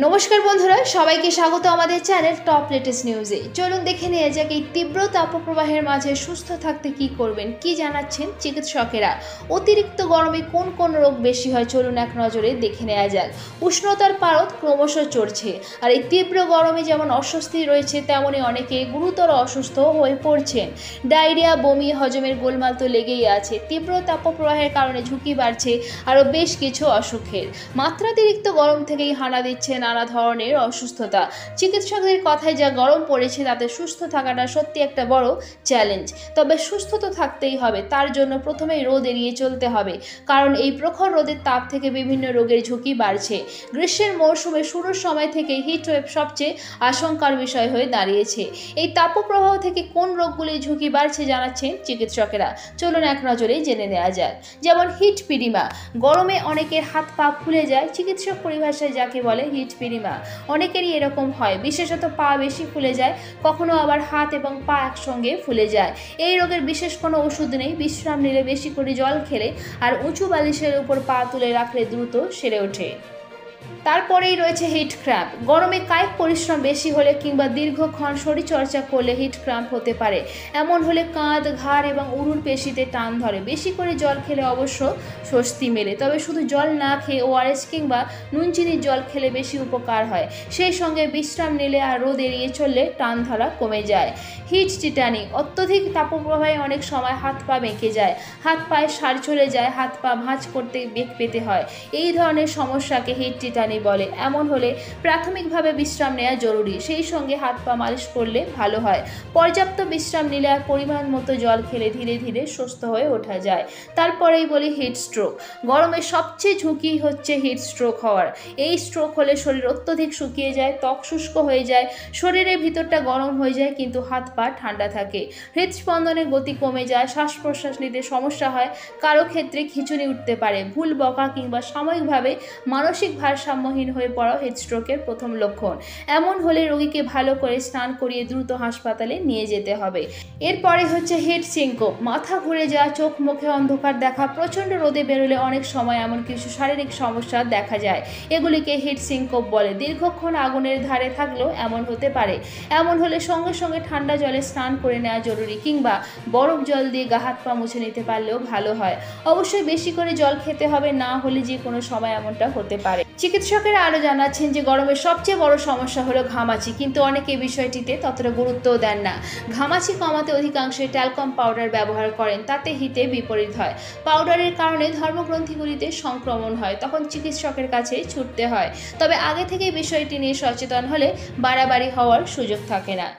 নমস্কার বন্ধুরা, সবাইকে স্বাগত আমাদের চ্যানেল টপ লেটেস্ট নিউজে। চলুন দেখে নেওয়া যাক এই তীব্র তাপপ্রবাহের মাঝে সুস্থ থাকতে কি করবেন, কি জানাচ্ছেন চিকিৎসকেরা। অতিরিক্ত গরমে কোন কোন রোগ বেশি হয় চলুন এক নজরে দেখে নেওয়া যাক। উষ্ণতার পারদ ক্রমশ চড়ছে, আর এই তীব্র গরমে যেমন অস্বস্তি রয়েছে তেমনই অনেকে গুরুতর অসুস্থ হয়ে পড়ছেন। ডায়রিয়া, বমি, হজমের গোলমাল তো লেগেই আছে। তীব্র তাপপ্রবাহের কারণে ঝুঁকি বাড়ছে আরও বেশ কিছু অসুখের। মাত্রাতিরিক্ত গরম থেকেই হানা দিচ্ছে নানা ধরনের অসুস্থতা। চিকিৎসকদের কথায় যা গরম পড়েছে তাতে সুস্থ থাকাটা সত্যি একটা বড় চ্যালেঞ্জ। তবে সুস্থ তো থাকতেই হবে, তার জন্য প্রথমেই রোদ এড়িয়ে চলতে হবে, কারণ এই প্রখর রোদের তাপ থেকে বিভিন্ন রোগের ঝুঁকি বাড়ছে। গ্রীষ্মের মৌসুমে শুরুর সময় থেকে হিটওয়েভ সবচেয়ে আশঙ্কার বিষয় হয়ে দাঁড়িয়েছে। এই তাপপ্রবাহ থেকে কোন রোগগুলির ঝুঁকি বাড়ছে জানাচ্ছেন চিকিৎসকেরা। চলুন এক নজরে জেনে নেওয়া যাক। যেমন হিটপিডিমা, গরমে অনেকের হাত পা ফুলে যায়। চিকিৎসক পরিভাষায় যাকে বলে হিটপিডিমা। অনেকেরই এরকম হয়, বিশেষত পা বেশি ফুলে যায়, কখনো আবার হাত এবং পা একসঙ্গে ফুলে যায়। এই রোগের বিশেষ কোনো ওষুধ নেই। বিশ্রাম নিলে, বেশি করে জল খেলে আর উঁচু বালিশের উপর পা তুলে রাখলে দ্রুত সেরে ওঠে। তারপরেই রয়েছে হিট ক্র্যাম্প। গরমে কায়িক পরিশ্রম বেশি হলে কিংবা দীর্ঘক্ষণ শরীরচর্চা করলে হিট ক্র্যাম্প হতে পারে। এমন হলে কাঁধ, ঘাড় এবং উরুর পেশিতে টান ধরে। বেশি করে জল খেলে অবশ্য স্বস্তি মেলে, তবে শুধু জল না খেয়ে ওআরএস কিংবা নুন চিনির জল খেলে বেশি উপকার হয়। সেই সঙ্গে বিশ্রাম নিলে আর রোদ এড়িয়ে চললে টান ধরা কমে যায়। হিট টিটানি, অত্যধিক তাপপ্রবাহে অনেক সময় হাত পা বেঁকে যায়, হাত পায়ে সার চলে যায়, হাত পা ভাঁজ করতে বেগ পেতে হয়। এই ধরনের সমস্যাকে হিট টিটানি বলে। এমন হলে প্রাথমিকভাবে বিশ্রাম নেওয়া জরুরি, সেই সঙ্গে হাত পা মালিশ করলে ভালো হয়। পর্যাপ্ত বিশ্রাম নিলে আর পরিমাণ মতো জল খেলে ধীরে ধীরে সুস্থ হয়ে ওঠা যায়। তারপরেই বলি হিট স্ট্রোক। গরমে সবচেয়ে ঝুঁকি হচ্ছে হিট স্ট্রোক হওয়ার। এই স্ট্রোক হলে শরীর অত্যধিক শুকিয়ে যায়, ত্বক শুষ্ক হয়ে যায়, শরীরের ভিতরটা গরম হয়ে যায় কিন্তু হাত পা ঠান্ডা থাকে। হৃদস্পন্দনের গতি কমে যায়, শ্বাস প্রশ্বাস নিতে সমস্যা হয়, কারো ক্ষেত্রে খিঁচুনি উঠতে পারে। ভুল বকা কিংবা সাময়িকভাবে মানসিক ভারসাম্যহীন হয়ে পড়া হিট স্ট্রোকের প্রথম লক্ষণ। এমন হলে রোগীকে ভালো করে স্নান করিয়ে দ্রুত হাসপাতালে নিয়ে যেতে হবে। এরপরে হচ্ছে হিট সিনকোপ। মাথা ঘুরে যাওয়া, চোখ মুখে অন্ধকার দেখা, প্রচণ্ড রোদে বেরোলে অনেক সময় এমন কিছু শারীরিক সমস্যা দেখা যায়। এগুলিকে হিট সিনকোপ বলে। দীর্ঘক্ষণ আগুনের ধারে থাকলেও এমন হতে পারে। এমন হলে সঙ্গে সঙ্গে ঠান্ডা জলে স্নান করে নেওয়া জরুরি, কিংবা বরফ জল দিয়ে গা হাত পা মুছে নিতে পারলেও ভালো হয়। অবশ্যই বেশি করে জল খেতে হবে, না হলে যে কোনো সময় এমনটা হতে পারে। চিকিৎসকেরা আরও জানাচ্ছেন যে গরমের সবচেয়ে বড় সমস্যা হলো ঘামাচি, কিন্তু অনেকে বিষয়টিতে ততটা গুরুত্বও দেন না। ঘামাচি কমাতে অধিকাংশই ট্যালকম পাউডার ব্যবহার করেন, তাতে হিতে বিপরীত হয়। পাউডারের কারণে ধর্মগ্রন্থিগুলিতে সংক্রমণ হয়, তখন চিকিৎসকের কাছে ছুটতে হয়। তবে আগে থেকে বিষয়টি নিয়ে সচেতন হলে বাড়াবাড়ি হওয়ার সুযোগ থাকে না।